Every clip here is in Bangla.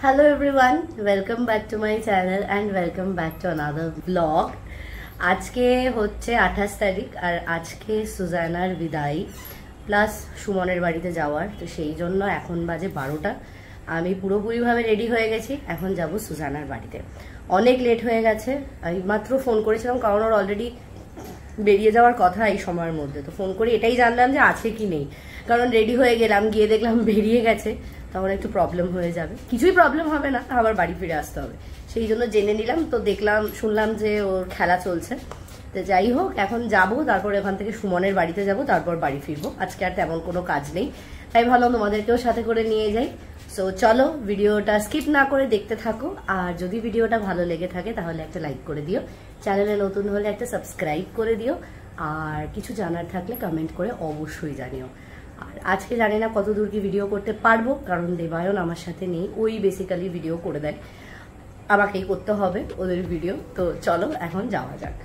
Hello everyone, welcome back to my channel and welcome back to another vlog. আজকে হচ্ছে 28 তারিখ আর আজকে সুজানার বিদায় প্লাস সুমনের বাড়িতে যাওয়ার, তো সেই জন্য এখন বাজে 12টা। আমি পুরোপুরিভাবে রেডি হয়ে গেছি, এখন যাব সুজানার বাড়িতে। অনেক লেট হয়ে গেছে, আমি মাত্র ফোন করেছিলাম কারণ ওর অলরেডি বেরিয়ে যাওয়ার কথা এই সময়ের মধ্যে। তো ফোন করে এটাই জানলাম যে আছে কি নেই, কারণ রেডি হয়ে গেলাম, গিয়ে দেখলাম বেরিয়ে গেছে, তখন একটু প্রবলেম হয়ে যাবে। কিছুই প্রবলেম হবে না, আবার বাড়ি ফিরে আসতে হবে, সেই জন্য জেনে নিলাম। তো দেখলাম, শুনলাম যে ওর খেলা চলছে। তো যাই হোক, এখন যাব, তারপর এখান থেকে সুমনের বাড়িতে যাব, তারপর বাড়ি ফিরবো। আজকে আর তেমন কোনো কাজ নেই, তাই ভাবলাম তোমাদেরকেও সাথে করে নিয়ে যাই। সো চলো, ভিডিওটা স্কিপ না করে দেখতে থাকো। আর যদি ভিডিওটা ভালো লেগে থাকে তাহলে একটা লাইক করে দিও, চ্যানেলে নতুন হলে একটা সাবস্ক্রাইব করে দিও, আর কিছু জানার থাকলে কমেন্ট করে অবশ্যই জানিও। আর আজকে জানি না কত দূর কি ভিডিও করতে পারবো, কারণ দেবায়ন আমার সাথে নেই, ওই বেসিক্যালি ভিডিও করে দেয়, আমাকেই করতে হবে ওদের ভিডিও। তো চলো এখন যাওয়া যাক।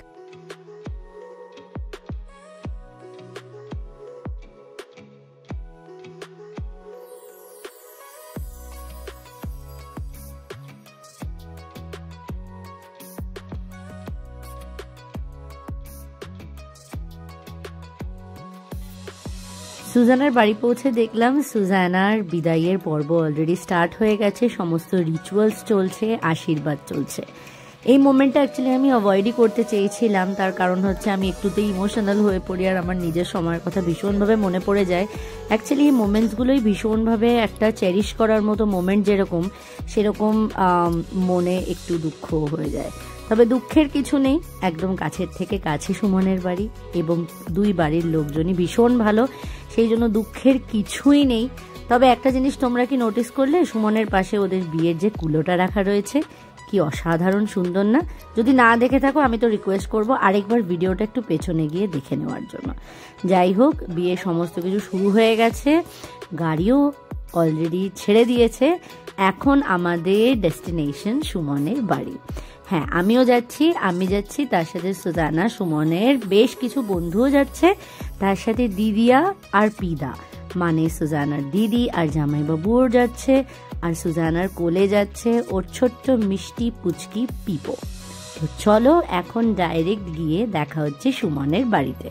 সুজানার বাড়ি পৌঁছে দেখলাম সুজানার বিদায়ের পর্ব অলরেডি স্টার্ট হয়ে গেছে, সমস্ত রিচুয়ালস চলছে, আশীর্বাদ চলছে। এই মোমেন্টটা অ্যাকচুয়ালি আমি অ্যাভয়েডই করতে চেয়েছিলাম, তার কারণ হচ্ছে আমি একটুতেই ইমোশনাল হয়ে পড়ি আর আমার নিজের সময়ের কথা ভীষণভাবে মনে পড়ে যায়। অ্যাকচুয়ালি এই মোমেন্টসগুলোই ভীষণভাবে একটা চেরিশ করার মতো মোমেন্ট, যেরকম সেরকম মনে একটু দুঃখ হয়ে যায়। তবে দুঃখের কিছু নেই, একদম কাছের থেকে কাছে সুমনের বাড়ি এবং দুই বাড়ির লোকজনই ভীষণ ভালো, সেই জন্য দুঃখের কিছুই নেই। তবে একটা জিনিস তোমরা কি নোটিস করলে, সুমনের পাশে ওদের বিয়ের যে কুলোটা রাখা রয়েছে, কি অসাধারণ সুন্দর না? যদি না দেখে থাকো আমি তো রিকোয়েস্ট করব আরেকবার ভিডিওটা একটু পেছনে গিয়ে দেখে নেওয়ার জন্য। যাই হোক, বিয়ে সমস্ত কিছু শুরু হয়ে গেছে, গাড়িও অলরেডি ছেড়ে দিয়েছে। এখন আমাদের ডেস্টিনেশন সুমনের বাড়ি। হ্যাঁ, আমিও যাচ্ছি, আমি যাচ্ছি, তার সাথে সুজানা, সুমনের বেশ কিছু বন্ধুও যাচ্ছে, তার সাথে দিদিয়া আর পিদা, মানে সুজানার দিদি আর জামাইবাবুও যাচ্ছে, আর সুজানার কোলে যাচ্ছে ওর ছোট্ট মিষ্টি পুচকি পিপো। তো চলো এখন ডাইরেক্ট গিয়ে দেখা হচ্ছে সুমনের বাড়িতে।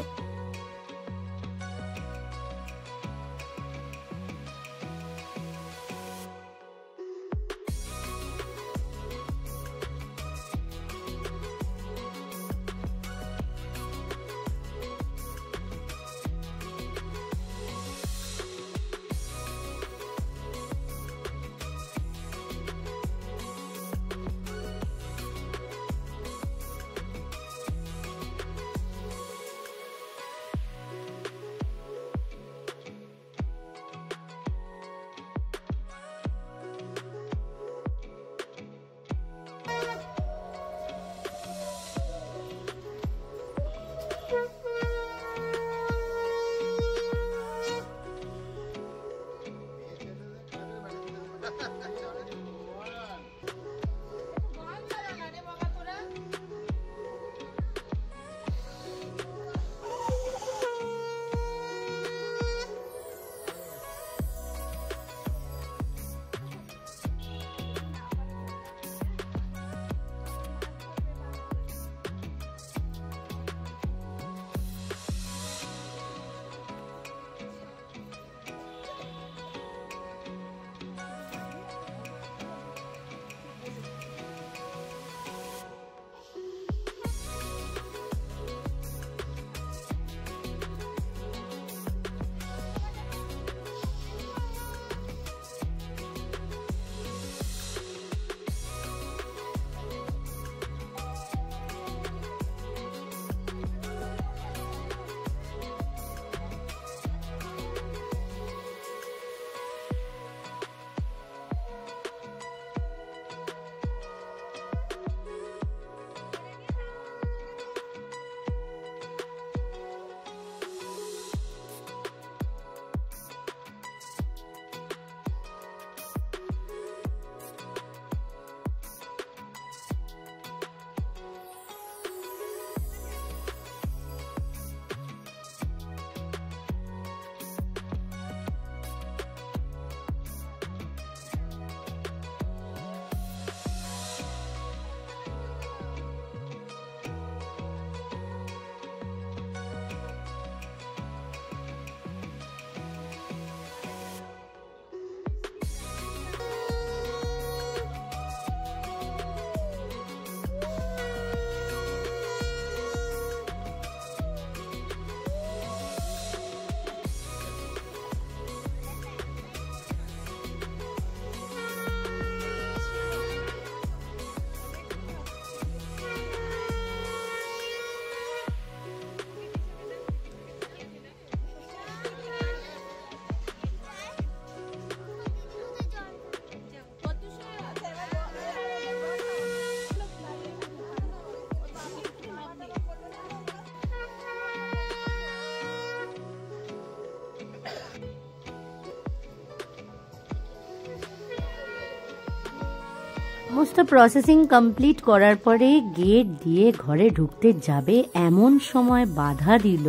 সমস্ত প্রসেসিং কমপ্লিট করার পরে গেট দিয়ে ঘরে ঢুকতে যাবে এমন সময় বাধা দিল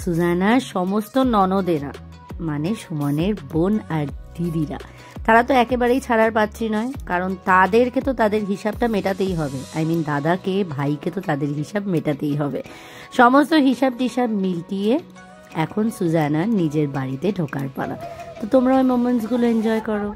সুজানার সমস্ত ননদেরা, মানে সুমনের বোন আর দিদিরা। তারা তো একেবারেই ছাড়ার পাত্রী নয়, কারণ তাদেরকে তো তাদের হিসাবটা মেটাতেই হবে। দাদাকে, ভাইকে তো তাদের হিসাব মেটাতেই হবে। সমস্ত হিসাব টিসাব মিটিয়ে এখন সুজানা নিজের বাড়িতে ঢোকার পালা। তো তোমরা ওই মোমেন্টসগুলো এনজয় করো।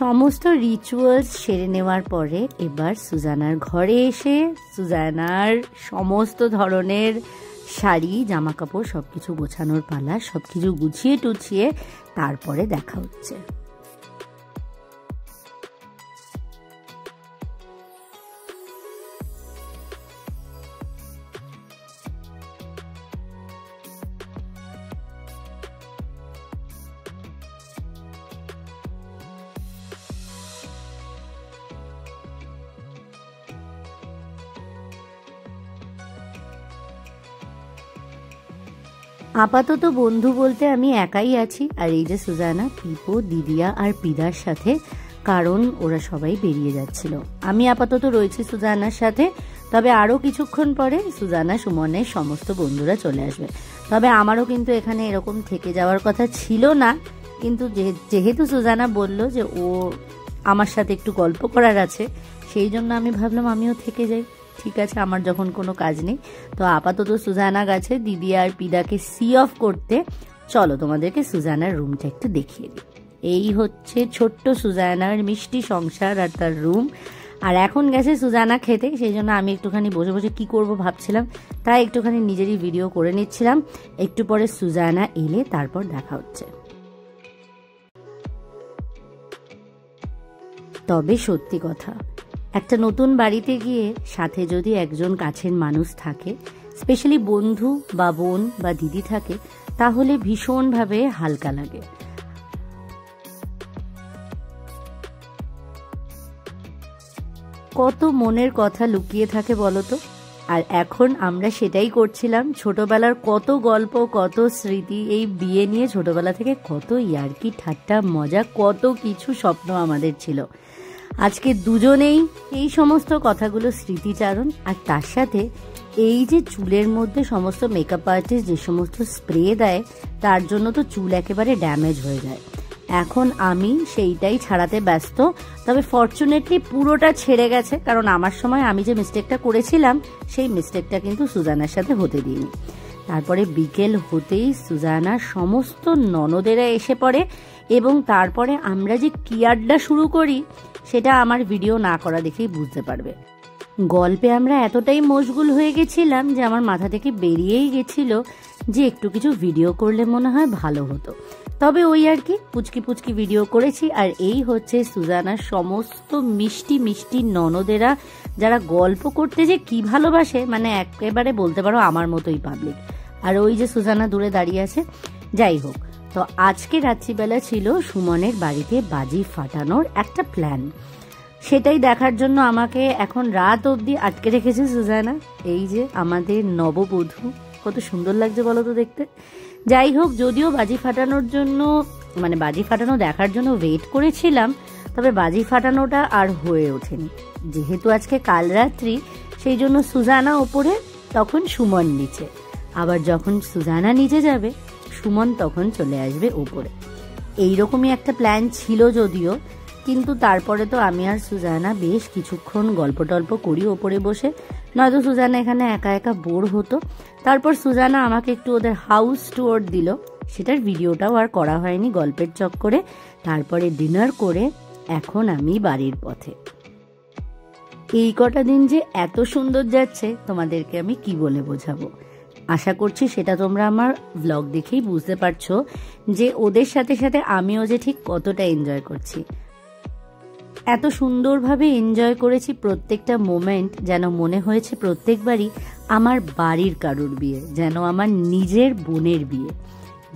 সমস্ত রিচুয়ালস সেরে নেওয়ার পরে এবার সুজানার ঘরে এসে সুজানার সমস্ত ধরনের শাড়ি, জামা কাপড় সবকিছু গোছানোর পালা। সবকিছু গুছিয়ে টুছিয়ে তারপরে দেখা হচ্ছে। আপাতত বন্ধু বলতে আমি একাই আছি, আর এই যে সুজানা, পিপো, দিদিয়া আর পিদার সাথে, কারণ ওরা সবাই বেরিয়ে যাচ্ছিল। আমি আপাতত রয়েছি সুজানার সাথে। তবে আরও কিছুক্ষণ পরে সুজানা, সুমনের সমস্ত বন্ধুরা চলে আসবে। তবে আমারও কিন্তু এখানে এরকম থেকে যাওয়ার কথা ছিল না, কিন্তু যেহেতু সুজানা বলল যে ও আমার সাথে একটু গল্প করার আছে, সেই জন্য আমি ভাবলাম আমিও থেকে যাই। ঠিক আছে, আমার যখন কোনো কাজ নেই। তো আপাতত সুজানা গেছে দিদি আর পিদাকে সি অফ করতে। চলো তোমাদেরকে সুজানার রুমটা একটু দেখিয়ে দিই। এই হচ্ছে ছোট্ট সুজানার মিষ্টি সংসার আর তার রুম। আর এখন গেছে সুজানা খেতে, সেই জন্য আমি একটুখানি বসে বসে কি করব ভাবছিলাম, তাই একটুখানি নিজেরই ভিডিও করে নিচ্ছিলাম। একটু পরে সুজানা এলে তারপর দেখা হচ্ছে। তবে সত্যি কথা, একটা নতুন বাড়িতে গিয়ে সাথে যদি একজন কাছের মানুষ থাকে, স্পেশালি বন্ধু বা বোন বা দিদি থাকে, তাহলে ভীষণভাবে হালকা লাগে। কত মনের কথা লুকিয়ে থাকে বলতো। আর এখন আমরা সেটাই করছিলাম। ছোটবেলার কত গল্প, কত স্মৃতি, এই বিয়ে নিয়ে ছোটবেলা থেকে কত ইয়ার্কি ঠাট্টা মজা, কত কিছু স্বপ্ন আমাদের ছিল। আজকে দুজনেই এই সমস্ত কথাগুলো স্মৃতিচারণ। আর তার সাথে এই যে চুলের মধ্যে সমস্ত মেকআপ আর্টিস্ট যে সমস্ত স্প্রে দেয়, তার জন্য তো চুল একেবারে ড্যামেজ হয়ে যায়। এখন আমি সেইটাই ছাড়াতে ব্যস্ত। তবে ফরচুনেটলি পুরোটা ছেড়ে গেছে, কারণ আমার সময় আমি যে মিস্টেকটা করেছিলাম সেই মিস্টেকটা কিন্তু সুজানার সাথে হতে দিইনি। তারপরে বিকেল হতেই সুজানার সমস্ত ননদেরা এসে পড়ে, এবং তারপরে আমরা যে কি আড্ডা শুরু করি সেটা আমার ভিডিও না করা দেখেই বুঝতে পারবে। গল্পে আমরা এতটাই মশগুল হয়ে গেছিলাম যে আমার মাথা থেকে বেরিয়েই গেছিল যে একটু কিছু ভিডিও করলে মনে হয় ভালো হতো। তবে ওই আর কি পুচকি পুচকি ভিডিও করেছি। আর এই হচ্ছে সুজানার সমস্ত মিষ্টি মিষ্টি ননদেরা, যারা গল্প করতে যে কি ভালোবাসে, মানে একেবারে বলতে পারো আমার মতোই পাবলিক। আর ওই যে সুজানা দূরে দাঁড়িয়ে আছে। যাই হোক, তো আজকে রাত্রিবেলা ছিল সুমনের বাড়িতে বাজি ফাটানোর একটা প্ল্যান। সেটাই দেখার জন্য আমাকে এখন রাত অবধি আটকে রেখেছে সুজানা। এই যে আমাদের নববধূ, কত সুন্দর লাগছে বলো তো দেখতে। যাই হোক, যদিও বাজি ফাটানোর জন্য, মানে বাজি ফাটানো দেখার জন্য ওয়েট করেছিলাম, তবে বাজি ফাটানোটা আর হয়ে ওঠেনি। যেহেতু আজকে কাল রাত্রি, সেই জন্য সুজানা ওপরে, তখন সুমন নিচে। আবার যখন সুজানা নিচে যাবে, সুমন তখন চলে আসবে ওপরে। এইরকমই একটা প্ল্যান ছিল যদিও, কিন্তু তারপরে তো আমি আর সুজানা বেশ কিছুক্ষণ গল্প টল্প করি ওপরে বসে, নয়তো সুজানা এখানে একা একা বোর হতো। তারপর সুজানা আমাকে একটু ওদের হাউস ট্যুর দিল, সেটার ভিডিওটাও আর করা হয়নি গল্পের চক্করে। তারপরে ডিনার করে এখন আমি বাড়ির পথে। এই কটা দিন যে এত সুন্দর যাচ্ছে তোমাদেরকে আমি কি বলে বোঝাবো। আশা করছি সেটা তোমরা আমার ব্লগ দেখেই বুঝতে পারছো যে ওদের সাথে সাথে আমিও যে ঠিক কতটা এনজয় করছি। এত সুন্দরভাবে এনজয় করেছি প্রত্যেকটা মোমেন্ট, যেন মনে হয়েছে প্রত্যেকবারই আমার বাড়ির কারুর বিয়ে, যেন আমার নিজের বোনের বিয়ে।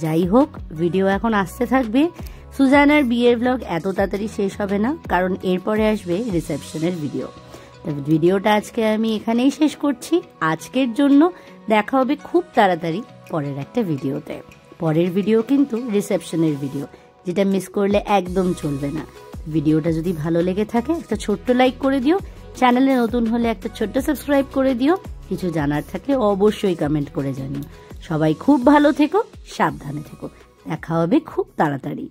যাই হোক, ভিডিও এখন আসতে থাকবে। সুজানার বিয়ের ব্লগ এত তাড়াতাড়ি শেষ হবে না, কারণ এরপরে আসবে রিসেপশনের ভিডিও। ভিডিওটা আজকে আমি এখানেই শেষ করছি আজকের জন্য। দেখা হবে খুব তাড়াতাড়ি পরের একটা ভিডিওতে। পরের ভিডিও কিন্তু রিসেপশনের ভিডিও, যেটা মিস করলে একদম চলবে না। ভিডিওটা যদি ভালো লেগে থাকে একটা ছোট্ট লাইক করে দিও, চ্যানেলে নতুন হলে একটা ছোট্ট সাবস্ক্রাইব করে দিও, কিছু জানার থাকলে অবশ্যই কমেন্ট করে জানিও। সবাই খুব ভালো থেকো, সাবধানে থেকো, দেখা হবে খুব তাড়াতাড়ি।